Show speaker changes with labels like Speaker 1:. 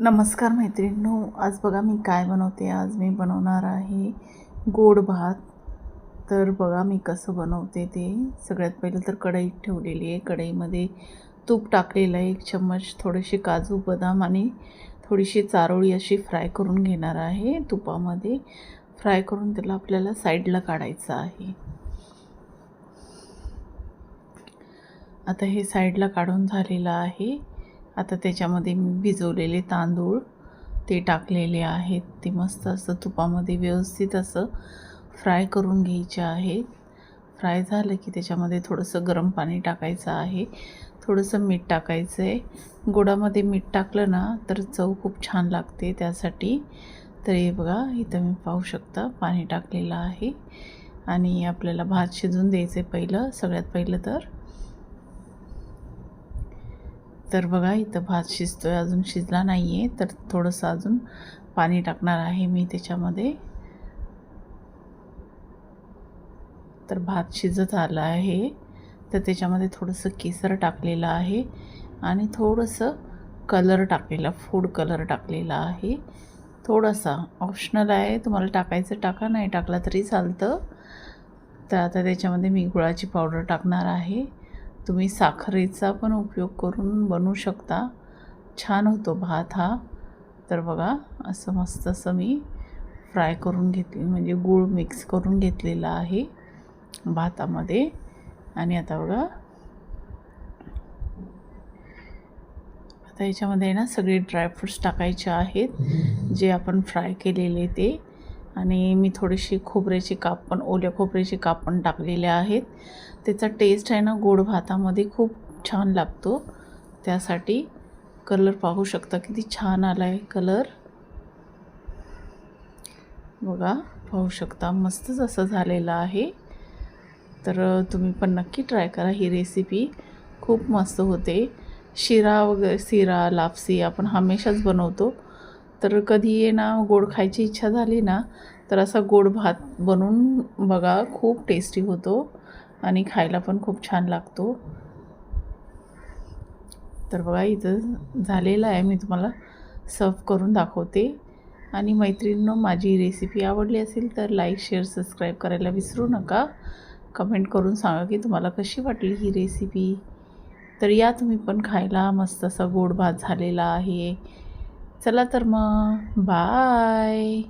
Speaker 1: नमस्कार मैत्रिणींनो, आज बघा मी काय बनवते. आज मी बनवणार आहे गोड भात. तर बघा मी कसं बनवते ते. सगळ्यात पहिलं तर कढईत ठेवलेली आहे. कढईमध्ये तूप टाकलेलं आहे, 1 चम्मच. थोडेसे काजू बदाम आणि थोडीशी चारोळी अशी फ्राय करून घेणार आहे. तुपामध्ये फ्राय करून त्याला आपल्याला साईडला काढायचं आहे. आता हे साईडला काढून झालेलं आहे. आता त्याच्यामध्ये मी भिजवलेले तांदूळ ते टाकलेले आहेत. ते मस्त असं तुपामध्ये व्यवस्थित असं फ्राय करून घ्यायचे आहेत. फ्राय झालं की त्याच्यामध्ये थोडंसं गरम पाणी टाकायचं आहे, थोडंसं मीठ टाकायचं आहे. गोडामध्ये मीठ टाकलं ना तर चव खूप छान लागते त्यासाठी. तर हे बघा इथं मी पाहू शकता पाणी टाकलेलं आहे. आणि आपल्याला भात शिजून द्यायचं आहे सगळ्यात पहिलं तर बघा इथं भात शिजतोय, अजून शिजला नाही आहे. तर थोडंसं अजून पाणी टाकणार आहे मी त्याच्यामध्ये. तर भात शिजत आला आहे. तर त्याच्यामध्ये थोडंसं केसर टाकलेलं आहे आणि थोडंसं कलर टाकलेला, फूड कलर टाकलेला आहे. थोडासा ऑप्शनल आहे, तुम्हाला टाकायचं टाका, नाही टाकला तरी चालतं. तर आता त्याच्यामध्ये मी गुळाची पावडर टाकणार आहे. तुम्ही साखरेचा पण उपयोग करून बनवू शकता, छान होतो भात हा. तर बघा असं मस्त असं मी फ्राय करून घेतली, म्हणजे गूळ मिक्स करून घेतलेला आहे भातामध्ये. आणि आता बघा आता याच्यामध्ये ना सगळे ड्रायफ्रूट्स टाकायचे आहेत, जे आपण फ्राय केलेले ते. आणि मी थोडीशी ओल्या खोबऱ्याचे काप पण टाकलेले आहेत. त्याचा टेस्ट आहे ना गोड भातामध्ये खूप छान लागतो. त्यासाठी कलर पाहू शकता किती छान आला आहे कलर. बघा पाहू शकता मस्तच असं झालेलं आहे. तर तुम्ही पण नक्की ट्राय करा, ही रेसिपी खूप मस्त होते. शिरा लापसी आपण हमेशाच बनवतो. तर कधी आहे ना गोड खायची इच्छा झाली ना तर असा गोड भात बनवून बघा, खूप टेस्टी होतो आणि खायला पण खूप छान लागतो. तर बघा इथं झालेलं आहे, मी तुम्हाला सर्व करून दाखवते. आणि मैत्रिणींनो, माझी रेसिपी आवडली असेल तर लाईक, शेअर, सबस्क्राईब करायला विसरू नका. कमेंट करून सांगा की तुम्हाला कशी वाटली ही रेसिपी. तर या तुम्ही पण खायला. मस्त असा गोड भात झालेला आहे. चला तर मग बाय.